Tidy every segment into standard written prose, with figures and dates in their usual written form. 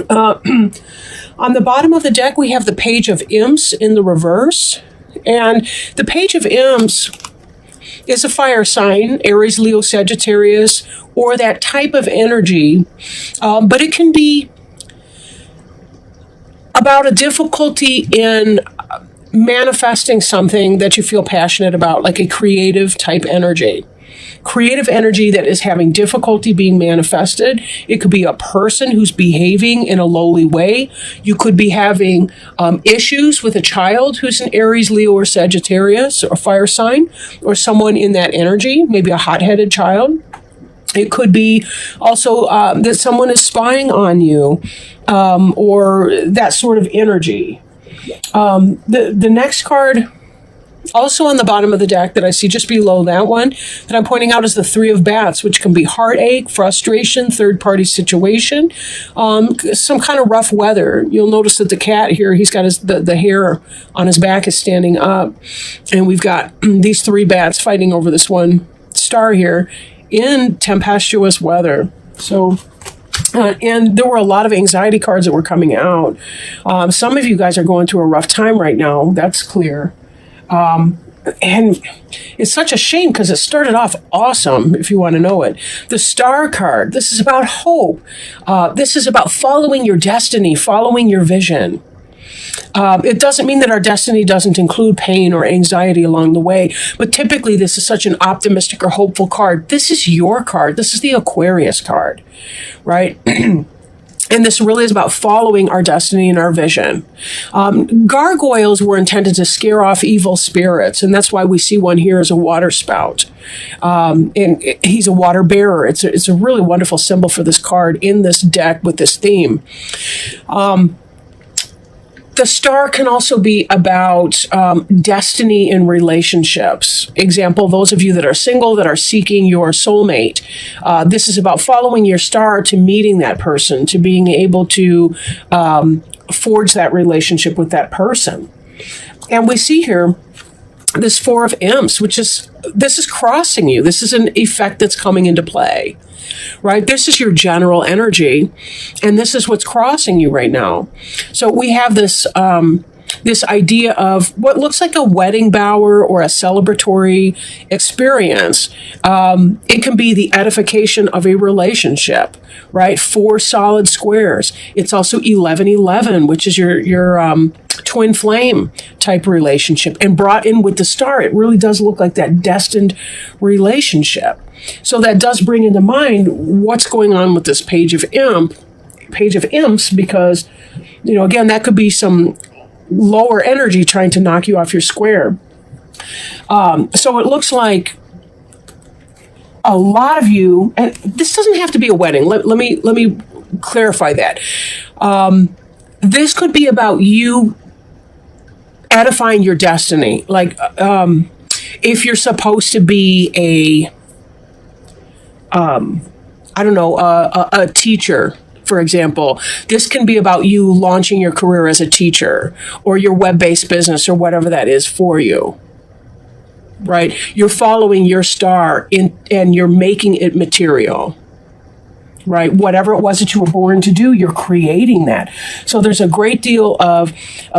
On the bottom of the deck, we have the Page of Imps in the reverse. And the Page of Imps is a fire sign, Aries, Leo, Sagittarius, or that type of energy. But it can be about a difficulty in manifesting something that you feel passionate about, like a creative type energy. Creative energy that is having difficulty being manifested. It could be a person who's behaving in a lowly way. You could be having issues with a child who's an Aries, Leo, or Sagittarius, or fire sign, or someone in that energy, maybe a hot-headed child. It could be also that someone is spying on you, or that sort of energy. The next card, also on the bottom of the deck that I see just below that one, that I'm pointing out, is the Three of Bats, which can be heartache, frustration, third-party situation, some kind of rough weather. You'll notice that the cat here, he's got the hair on his back is standing up, and we've got these three bats fighting over this one star here in tempestuous weather. So... and there were a lot of anxiety cards that were coming out. Some of you guys are going through a rough time right now. That's clear. And it's such a shame because it started off awesome, if you want to know it. The Star card, this is about hope. This is about following your destiny, following your vision. It doesn't mean that our destiny doesn't include pain or anxiety along the way, but typically this is such an optimistic or hopeful card. This is your card. This is the Aquarius card, right? And this really is about following our destiny and our vision. Gargoyles were intended to scare off evil spirits, and that's why we see one here as a water spout. And he's a water bearer. It's a really wonderful symbol for this card in this deck with this theme. The Star can also be about destiny in relationships. Example, those of you that are single, that are seeking your soulmate. This is about following your star to meeting that person, to being able to forge that relationship with that person. And we see here this Four of Imps, this is crossing you. This is an effect that's coming into play. Right? This is your general energy, and this is what's crossing you right now. So we have this this idea of what looks like a wedding bower or a celebratory experience. It can be the edification of a relationship, right? 4 solid squares. It's also 1111, which is your twin flame type relationship, and brought in with the star. It really does look like that destined relationship. So that does bring into mind what's going on with this Page of Imps, because, again, that could be some lower energy trying to knock you off your square. So it looks like a lot of you, and this doesn't have to be a wedding. Let me clarify that. This could be about you edifying your destiny. Like, if you're supposed to be a teacher, for example, this can be about you launching your career as a teacher, or your web-based business, or whatever that is for you, right? You're following your star and you're making it material, right? Whatever it was that you were born to do, you're creating that. So there's a great deal of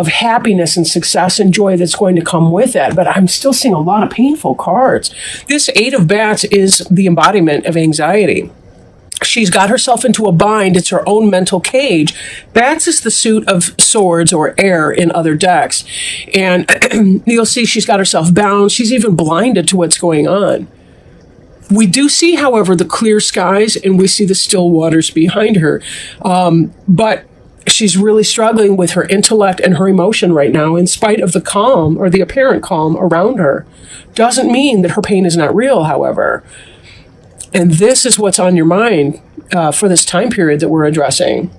happiness and success and joy that's going to come with that. But I'm still seeing a lot of painful cards. This Eight of Bats is the embodiment of anxiety. She's got herself into a bind. It's her own mental cage. Bats is the suit of swords or air in other decks. And you'll see she's got herself bound. She's even blinded to what's going on. We do see, however, the clear skies, and we see the still waters behind her. But she's really struggling with her intellect and her emotion right now, in spite of the calm, or the apparent calm, around her. Doesn't mean that her pain is not real, however. And this is what's on your mind for this time period that we're addressing.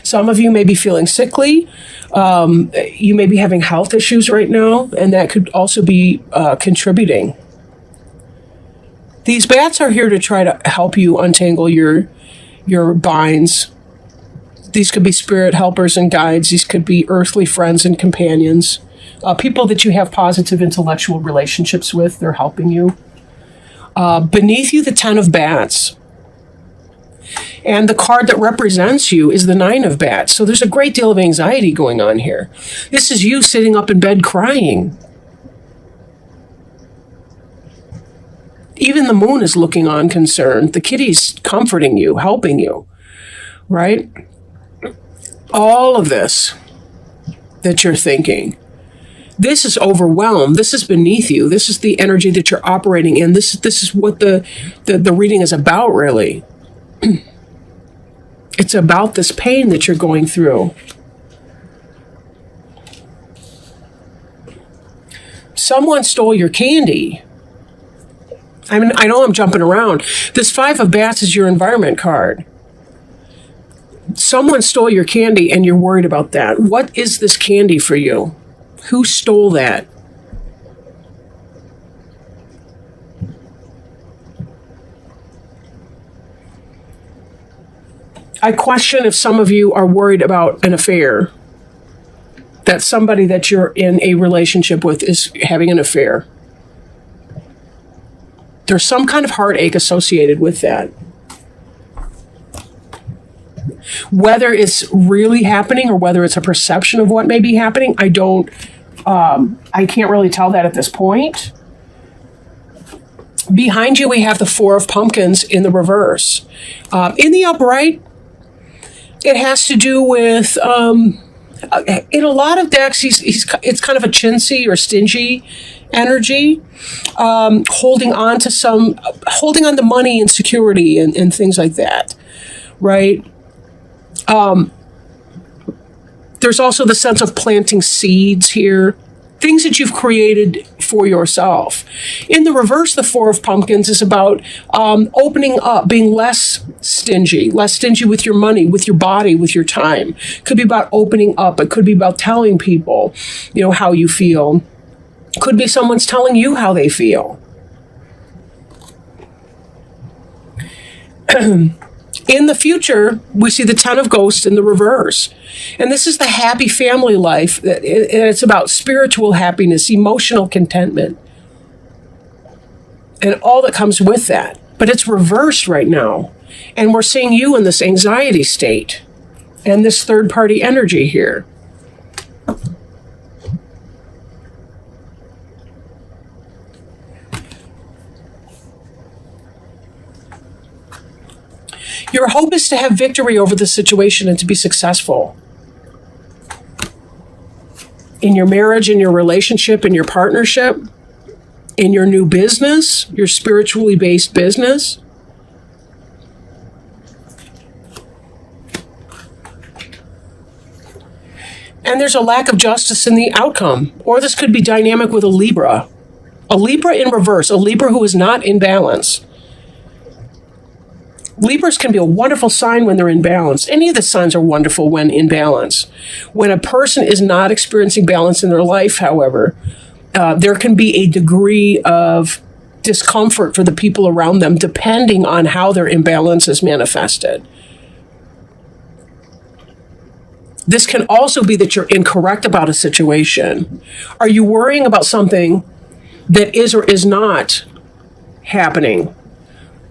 Some of you may be feeling sickly. You may be having health issues right now, and that could also be contributing. These bats are here to try to help you untangle your binds. These could be spirit helpers and guides. These could be earthly friends and companions. People that you have positive intellectual relationships with, they're helping you. Beneath you, the Ten of Bats. And the card that represents you is the Nine of Bats. So there's a great deal of anxiety going on here. This is you sitting up in bed crying. Even the moon is looking on concerned. The kitty's comforting you, helping you, right? All of this that you're thinking, this is overwhelmed. This is beneath you. This is the energy that you're operating in. This is what the reading is about, really. It's about this pain that you're going through. Someone stole your candy. I mean, I know I'm jumping around. This Five of Bats is your environment card. Someone stole your candy and you're worried about that. What is this candy for you? Who stole that? I question if some of you are worried about an affair. That somebody that you're in a relationship with is having an affair. There's some kind of heartache associated with that. Whether it's really happening or whether it's a perception of what may be happening, I can't really tell that at this point. Behind you, we have the Four of Pumpkins in the reverse. In the upright, it has to do with, in a lot of decks, it's kind of a chintzy or stingy energy, holding on to money and security and things like that, right? There's also the sense of planting seeds here, things that you've created for yourself. In the reverse, the Four of Pumpkins is about opening up, being less stingy with your money, with your body, with your time. Could be about opening up. It could be about telling people, how you feel. Could be someone's telling you how they feel. In the future, we see the Ten of Ghosts in the reverse. And this is the happy family life. And it's about spiritual happiness, emotional contentment, and all that comes with that. But it's reversed right now. And we're seeing you in this anxiety state and this third-party energy here. Your hope is to have victory over the situation and to be successful. In your marriage, in your relationship, in your partnership, in your new business, your spiritually based business. And there's a lack of justice in the outcome. Or this could be dynamic with a Libra. A Libra in reverse, a Libra who is not in balance. Libras can be a wonderful sign when they're in balance. Any of the signs are wonderful when in balance. When a person is not experiencing balance in their life, however, there can be a degree of discomfort for the people around them, depending on how their imbalance is manifested. This can also be that you're incorrect about a situation. Are you worrying about something that is or is not happening?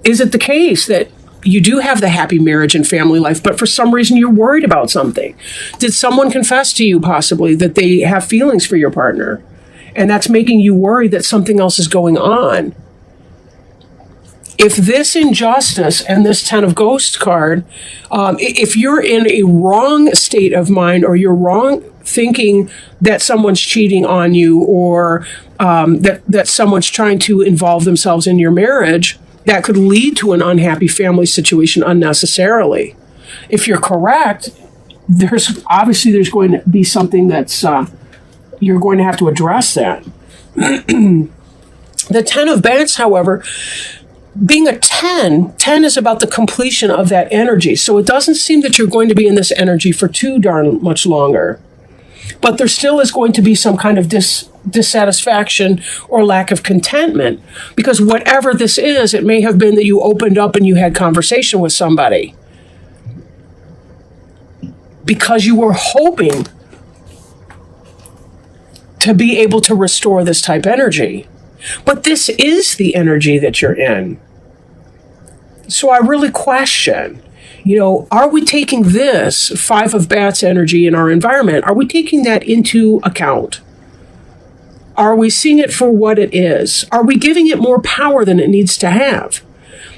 Is it the case that you do have the happy marriage and family life, but for some reason you're worried about something? Did someone confess to you possibly that they have feelings for your partner? And that's making you worry that something else is going on. If this injustice and this Ten of Ghosts card, if you're in a wrong state of mind or you're wrong thinking that someone's cheating on you or that someone's trying to involve themselves in your marriage, that could lead to an unhappy family situation unnecessarily. If you're correct, there's going to be something that's, you're going to have to address that. The Ten of Bats, however, being a 10 is about the completion of that energy. So it doesn't seem that you're going to be in this energy for too darn much longer. But there still is going to be some kind of dissatisfaction or lack of contentment, because whatever this is, it may have been that you opened up and you had conversation with somebody because you were hoping to be able to restore this type energy. But this is the energy that you're in. So I really question, Are we taking this Five of Bats energy in our environment? Are we taking that into account? Are we seeing it for what it is? Are we giving it more power than it needs to have?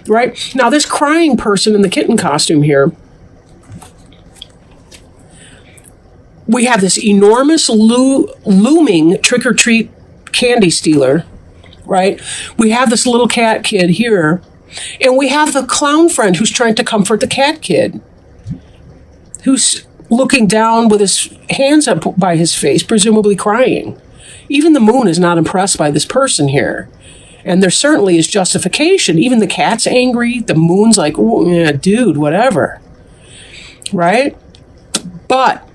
Right? Now, this crying person in the kitten costume here, we have this enormous looming trick-or-treat candy stealer, right? We have this little cat kid here, and we have the clown friend who's trying to comfort the cat kid, who's looking down with his hands up by his face, presumably crying. Even the moon is not impressed by this person here. And there certainly is justification. Even the cat's angry. The moon's like, oh, yeah, dude, whatever. Right? But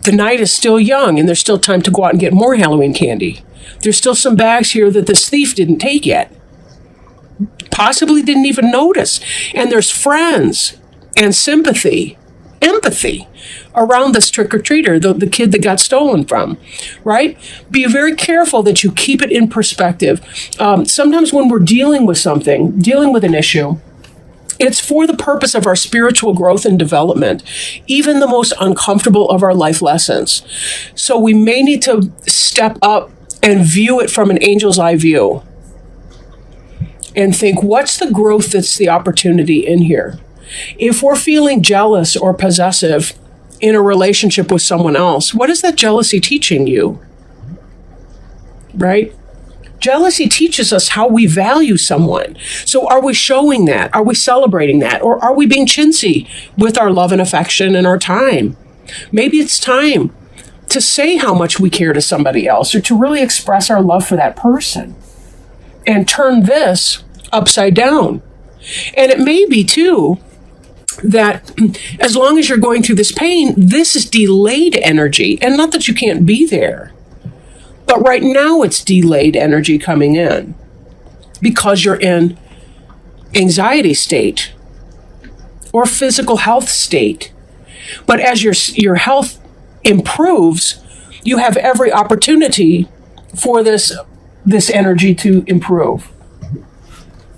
the night is still young, and there's still time to go out and get more Halloween candy. There's still some bags here that this thief didn't take yet. Possibly didn't even notice. And there's friends and sympathy, empathy around this trick-or-treater, the kid that got stolen from, right? Be very careful that you keep it in perspective. Sometimes when we're dealing with something, dealing with an issue, it's for the purpose of our spiritual growth and development, even the most uncomfortable of our life lessons. So we may need to step up and view it from an angel's eye view and think, what's the growth that's the opportunity in here? If we're feeling jealous or possessive in a relationship with someone else, what is that jealousy teaching you? Right? Jealousy teaches us how we value someone. So are we showing that? Are we celebrating that? Or are we being chintzy with our love and affection and our time? Maybe it's time to say how much we care to somebody else, or to really express our love for that person and turn this upside down. And it may be, too, that as long as you're going through this pain, this is delayed energy. And not that you can't be there, but right now it's delayed energy coming in because you're in anxiety state or physical health state. But as your health improves, you have every opportunity for this energy to improve.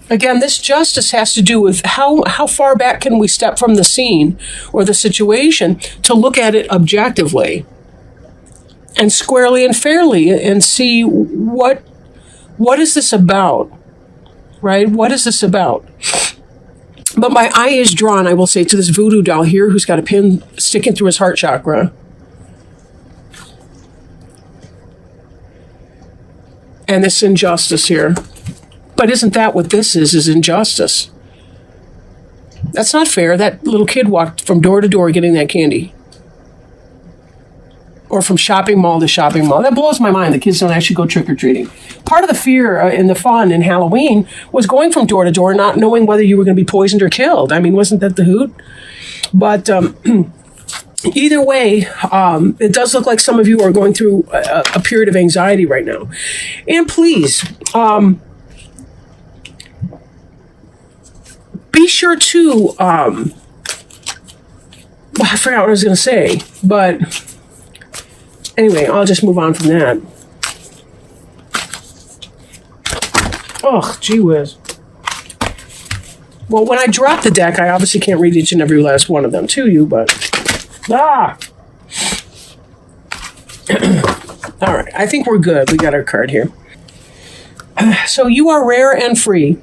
Again, this justice has to do with how far back can we step from the scene or the situation to look at it objectively and squarely and fairly and see what is this about, right? What is this about? But my eye is drawn, I will say, to this voodoo doll here who's got a pin sticking through his heart chakra. And this injustice here. But isn't that what this is injustice? That's not fair. That little kid walked from door to door getting that candy. Or from shopping mall to shopping mall. That blows my mind. The kids don't actually go trick-or-treating. Part of the fear and the fun in Halloween was going from door to door, not knowing whether you were going to be poisoned or killed. I mean, wasn't that the hoot? But either way, it does look like some of you are going through a period of anxiety right now. And please, be sure to, I forgot what I was going to say, but anyway, I'll just move on from that. Oh, gee whiz. Well, when I drop the deck, I obviously can't read each and every last one of them to you, but all right, I think we're good. We got our card here. So you are rare and free.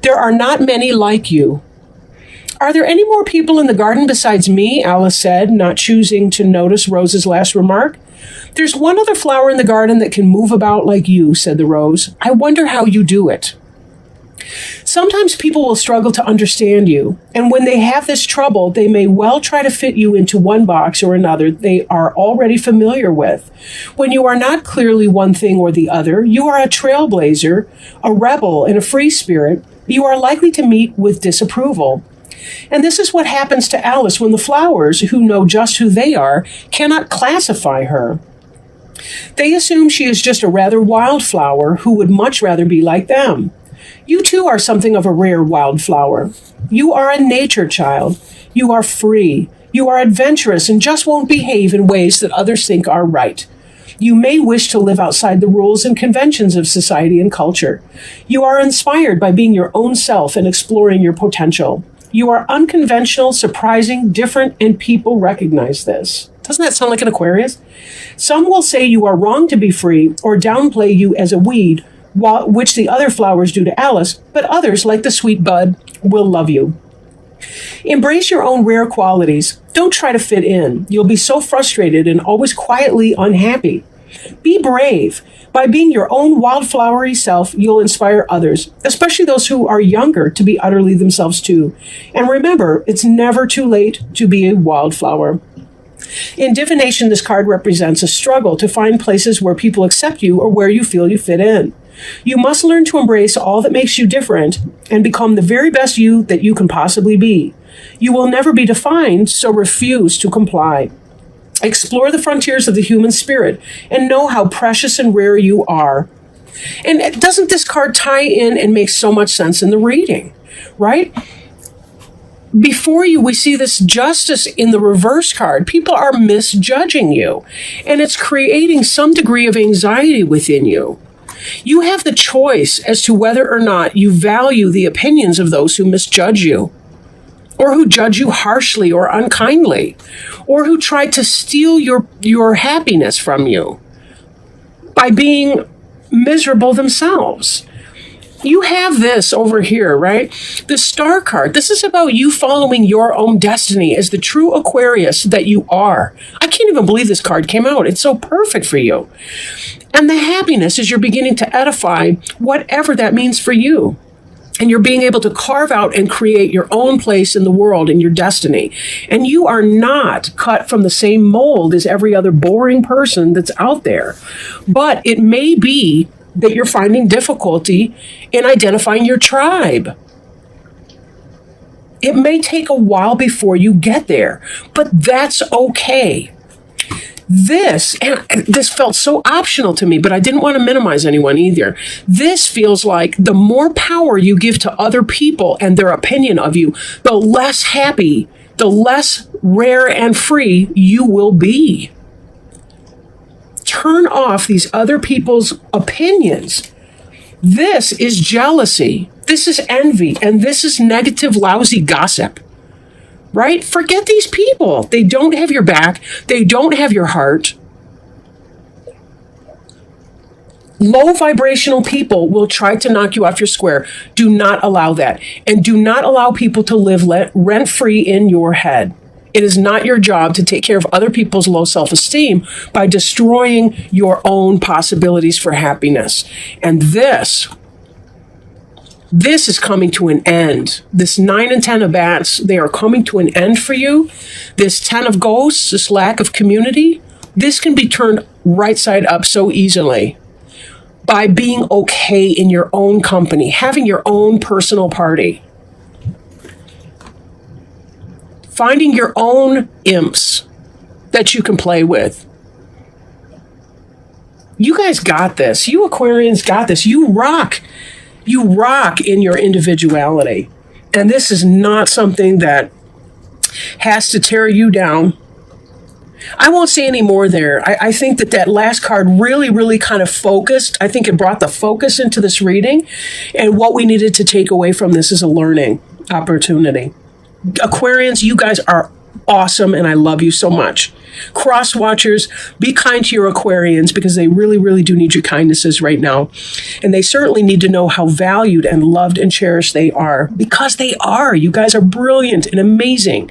There are not many like you. Are there any more people in the garden besides me? Alice said, not choosing to notice Rose's last remark. There's one other flower in the garden that can move about like you, said the rose. I wonder how you do it. Sometimes people will struggle to understand you, and when they have this trouble, they may well try to fit you into one box or another they are already familiar with. When you are not clearly one thing or the other, you are a trailblazer, a rebel, and a free spirit. You are likely to meet with disapproval. And this is what happens to Alice when the flowers, who know just who they are, cannot classify her. They assume she is just a rather wild flower who would much rather be like them. You too are something of a rare wildflower. You are a nature child. You are free. You are adventurous and just won't behave in ways that others think are right. You may wish to live outside the rules and conventions of society and culture. You are inspired by being your own self and exploring your potential. You are unconventional, surprising, different, and people recognize this. Doesn't that sound like an Aquarius? Some will say you are wrong to be free or downplay you as a weed, which the other flowers do to Alice, but others, like the sweet bud, will love you. Embrace your own rare qualities. Don't try to fit in. You'll be so frustrated and always quietly unhappy. Be brave. By being your own wildflowery self, you'll inspire others, especially those who are younger, to be utterly themselves too. And remember, it's never too late to be a wildflower. In divination, this card represents a struggle to find places where people accept you or where you feel you fit in. You must learn to embrace all that makes you different and become the very best you that you can possibly be. You will never be defined, so refuse to comply. Explore the frontiers of the human spirit and know how precious and rare you are. And doesn't this card tie in and make so much sense in the reading, right? Before you, we see this justice in the reverse card. People are misjudging you, and it's creating some degree of anxiety within you. You have the choice as to whether or not you value the opinions of those who misjudge you, or who judge you harshly or unkindly, or who try to steal your happiness from you by being miserable themselves. You have this over here, right? The star card. This is about you following your own destiny as the true Aquarius that you are. I can't even believe this card came out. It's so perfect for you. And the happiness is you're beginning to edify whatever that means for you. And you're being able to carve out and create your own place in the world and your destiny. And you are not cut from the same mold as every other boring person that's out there. But it may be that you're finding difficulty in identifying your tribe. It may take a while before you get there, but that's okay. This felt so optional to me, but I didn't want to minimize anyone either. This feels like the more power you give to other people and their opinion of you, the less happy, the less rare and free you will be. Turn off these other people's opinions. This is jealousy. This is envy. And this is negative, lousy gossip. Right? Forget these people. They don't have your back. They don't have your heart. Low vibrational people will try to knock you off your square. Do not allow that. And do not allow people to live rent-free in your head. It is not your job to take care of other people's low self-esteem by destroying your own possibilities for happiness. And this is coming to an end. This 9 and 10 of bats, they are coming to an end for you. This 10 of ghosts, this lack of community, this can be turned right side up so easily by being okay in your own company, having your own personal party. Finding your own imps that you can play with. You guys got this. You Aquarians got this. You rock. You rock in your individuality. And this is not something that has to tear you down. I won't say any more there. I think that last card really, really kind of focused. I think it brought the focus into this reading. And what we needed to take away from this is a learning opportunity. Aquarians, you guys are awesome, and I love you so much. Cross watchers, be kind to your Aquarians because they really, really do need your kindnesses right now. And they certainly need to know how valued and loved and cherished they are because they are. You guys are brilliant and amazing.